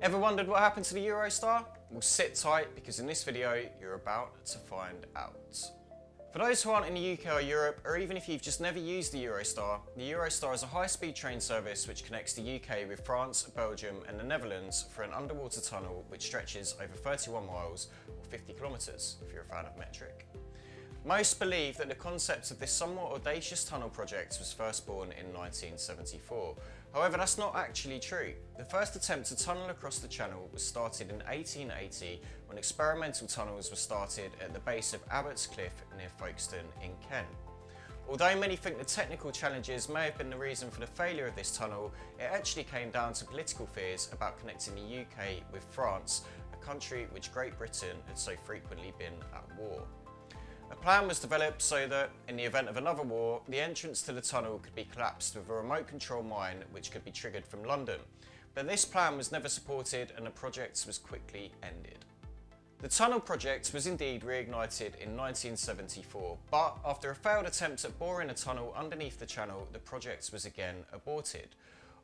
Ever wondered what happened to the Eurostar? Well, sit tight because in this video you're about to find out. For those who aren't in the UK or Europe, or even if you've just never used the Eurostar is a high-speed train service which connects the UK with France, Belgium and the Netherlands for an underwater tunnel which stretches over 31 miles or 50 kilometres if you're a fan of metric. Most believe that the concept of this somewhat audacious tunnel project was first born in 1974. However, that's not actually true. The first attempt to tunnel across the channel was started in 1880 when experimental tunnels were started at the base of Abbott's Cliff near Folkestone in Kent. Although many think the technical challenges may have been the reason for the failure of this tunnel, it actually came down to political fears about connecting the UK with France, a country which Great Britain had so frequently been at war. A plan was developed so that, in the event of another war, the entrance to the tunnel could be collapsed with a remote control mine which could be triggered from London. But this plan was never supported and the project was quickly ended. The tunnel project was indeed reignited in 1974, but after a failed attempt at boring a tunnel underneath the channel, the project was again aborted.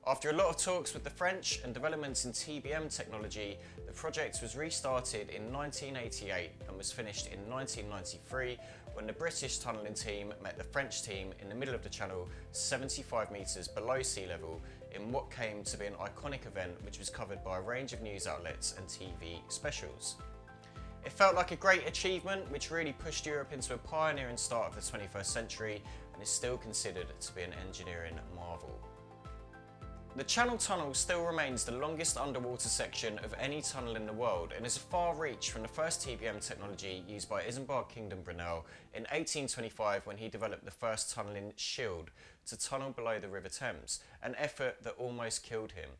After a lot of talks with the French and developments in TBM technology, the project was restarted in 1988 and was finished in 1993 when the British tunnelling team met the French team in the middle of the channel 75 metres below sea level in what came to be an iconic event which was covered by a range of news outlets and TV specials. It felt like a great achievement which really pushed Europe into a pioneering start of the 21st century and is still considered to be an engineering marvel. The Channel Tunnel still remains the longest underwater section of any tunnel in the world and is a far reach from the first TBM technology used by Isambard Kingdom Brunel in 1825 when he developed the first tunnelling shield to tunnel below the River Thames, an effort that almost killed him.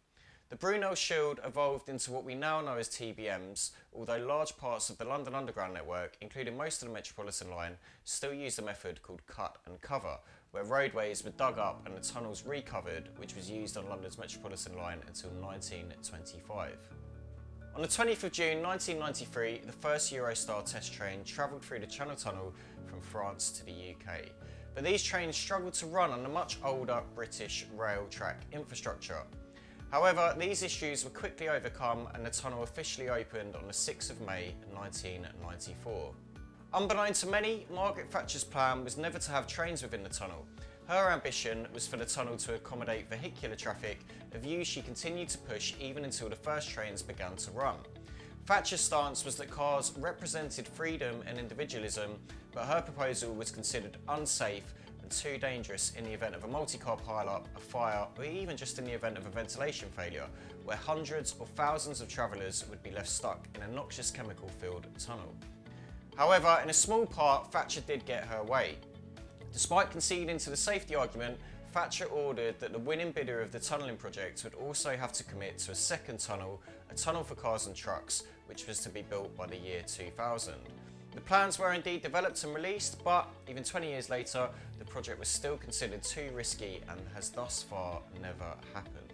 The Brunel shield evolved into what we now know as TBMs, although large parts of the London Underground network, including most of the Metropolitan line, still use a method called cut and cover, where roadways were dug up and the tunnels recovered, which was used on London's Metropolitan line until 1925. On the 20th of June 1993, the first Eurostar test train travelled through the Channel Tunnel from France to the UK. But these trains struggled to run on the much older British rail track infrastructure. However, these issues were quickly overcome and the tunnel officially opened on the 6th of May 1994. Unbeknown to many, Margaret Thatcher's plan was never to have trains within the tunnel. Her ambition was for the tunnel to accommodate vehicular traffic, a view she continued to push even until the first trains began to run. Thatcher's stance was that cars represented freedom and individualism, but her proposal was considered unsafe and too dangerous in the event of a multi-car pile-up, a fire, or even just in the event of a ventilation failure, where hundreds or thousands of travellers would be left stuck in a noxious chemical-filled tunnel. However, in a small part, Thatcher did get her way. Despite conceding to the safety argument, Thatcher ordered that the winning bidder of the tunnelling project would also have to commit to a second tunnel, a tunnel for cars and trucks, which was to be built by the year 2000. The plans were indeed developed and released, but even 20 years later, the project was still considered too risky and has thus far never happened.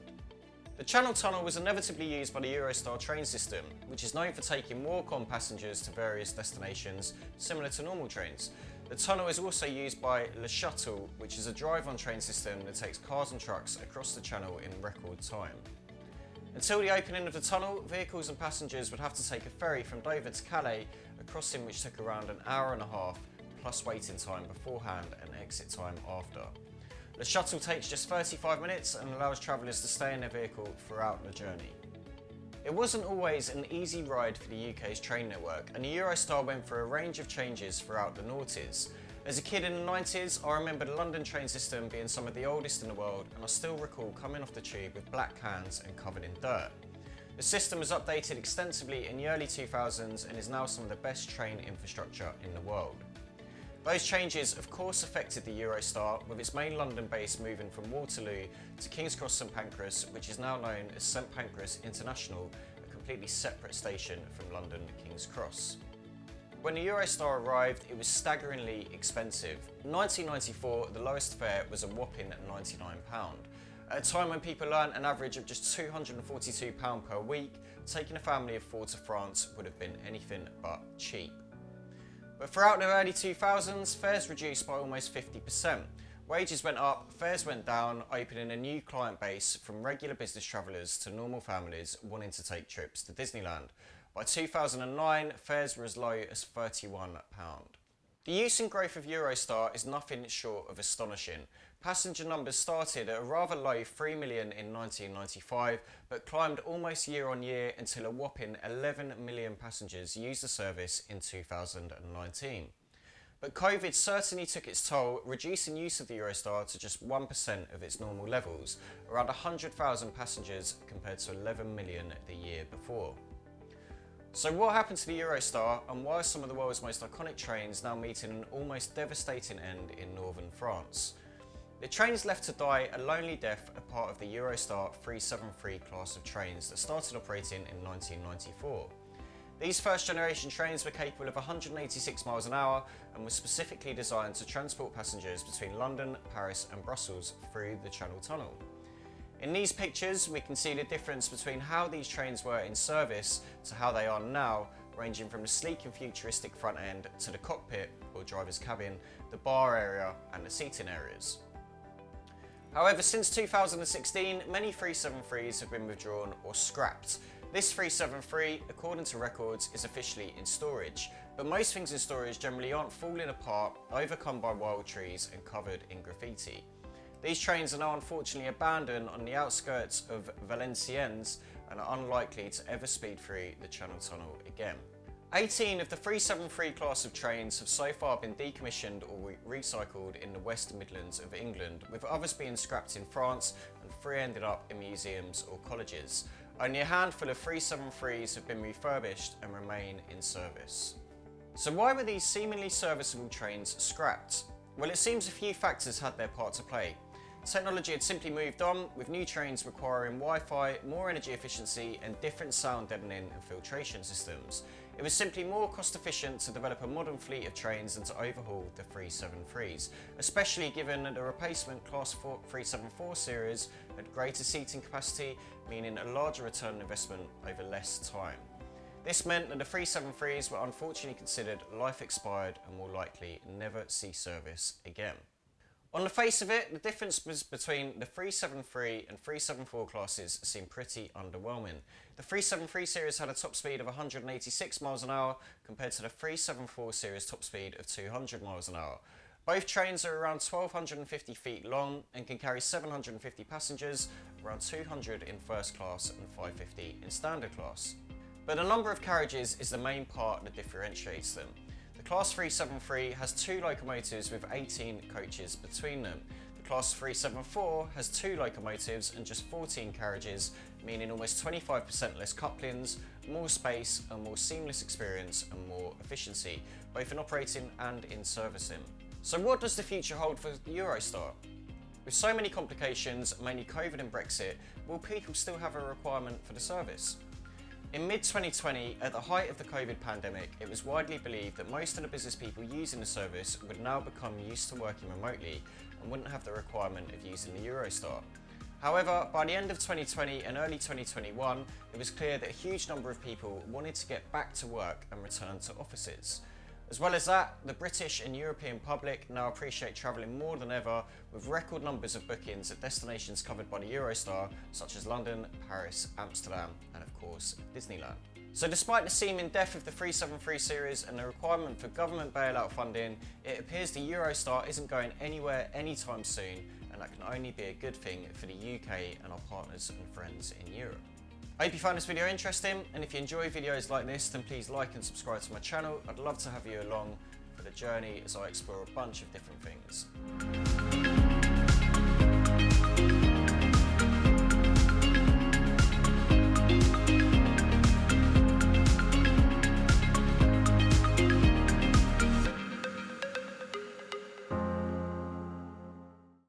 The Channel Tunnel was inevitably used by the Eurostar train system, which is known for taking walk-on passengers to various destinations, similar to normal trains. The tunnel is also used by Le Shuttle, which is a drive-on train system that takes cars and trucks across the channel in record time. Until the opening of the tunnel, vehicles and passengers would have to take a ferry from Dover to Calais, a crossing which took around an hour and a half, plus waiting time beforehand and exit time after. The shuttle takes just 35 minutes and allows travellers to stay in their vehicle throughout the journey. It wasn't always an easy ride for the UK's train network, and the Eurostar went through a range of changes throughout the noughties. As a kid in the 90s, I remember the London train system being some of the oldest in the world, and I still recall coming off the tube with black hands and covered in dirt. The system was updated extensively in the early 2000s and is now some of the best train infrastructure in the world. Those changes of course affected the Eurostar, with its main London base moving from Waterloo to King's Cross St Pancras, which is now known as St Pancras International, a completely separate station from London King's Cross. When the Eurostar arrived, it was staggeringly expensive. In 1994, the lowest fare was a whopping £99. At a time when people earned an average of just £242 per week, taking a family of 4 to France would have been anything but cheap. But throughout the early 2000s, fares reduced by almost 50%. Wages went up, fares went down, opening a new client base from regular business travellers to normal families wanting to take trips to Disneyland. By 2009, fares were as low as £31. The use and growth of Eurostar is nothing short of astonishing. Passenger numbers started at a rather low 3 million in 1995, but climbed almost year on year until a whopping 11 million passengers used the service in 2019. But COVID certainly took its toll, reducing use of the Eurostar to just 1% of its normal levels, around 100,000 passengers compared to 11 million the year before. So what happened to the Eurostar, and why are some of the world's most iconic trains now meeting an almost devastating end in northern France? The trains left to die a lonely death are part of the Eurostar 373 class of trains that started operating in 1994. These first generation trains were capable of 186 miles an hour and were specifically designed to transport passengers between London, Paris and Brussels through the Channel Tunnel. In these pictures we can see the difference between how these trains were in service to how they are now, ranging from the sleek and futuristic front end to the cockpit or driver's cabin, the bar area and the seating areas. However, since 2016, many 373s have been withdrawn or scrapped. This 373, according to records, is officially in storage, but most things in storage generally aren't falling apart, overcome by wild trees and covered in graffiti. These trains are now unfortunately abandoned on the outskirts of Valenciennes and are unlikely to ever speed through the Channel Tunnel again. 18 of the 373 class of trains have so far been decommissioned or recycled in the West Midlands of England, with others being scrapped in France and 3 ended up in museums or colleges. Only a handful of 373s have been refurbished and remain in service. So why were these seemingly serviceable trains scrapped? Well, it seems a few factors had their part to play. Technology had simply moved on, with new trains requiring Wi-Fi, more energy efficiency and different sound deadening and filtration systems. It was simply more cost efficient to develop a modern fleet of trains than to overhaul the 373s, especially given that the replacement Class 374 series had greater seating capacity, meaning a larger return on investment over less time. This meant that the 373s were unfortunately considered life expired and will likely never see service again. On the face of it, the difference between the 373 and 374 classes seemed pretty underwhelming. The 373 series had a top speed of 186 miles an hour compared to the 374 series top speed of 200 miles an hour. Both trains are around 1,250 feet long and can carry 750 passengers, around 200 in first class and 550 in standard class. But the number of carriages is the main part that differentiates them. The Class 373 has 2 locomotives with 18 coaches between them. The Class 374 has 2 locomotives and just 14 carriages, meaning almost 25% less couplings, more space, a more seamless experience and more efficiency, both in operating and in servicing. So what does the future hold for the Eurostar? With so many complications, mainly COVID and Brexit, will people still have a requirement for the service? In mid-2020, at the height of the COVID pandemic, it was widely believed that most of the business people using the service would now become used to working remotely and wouldn't have the requirement of using the Eurostar. However, by the end of 2020 and early 2021, it was clear that a huge number of people wanted to get back to work and return to offices. As well as that, the British and European public now appreciate travelling more than ever, with record numbers of bookings at destinations covered by the Eurostar, such as London, Paris, Amsterdam, and of course, Disneyland. So despite the seeming death of the 373 series and the requirement for government bailout funding, it appears the Eurostar isn't going anywhere anytime soon, and that can only be a good thing for the UK and our partners and friends in Europe. I hope you found this video interesting, and if you enjoy videos like this, then please like and subscribe to my channel. I'd love to have you along for the journey as I explore a bunch of different things.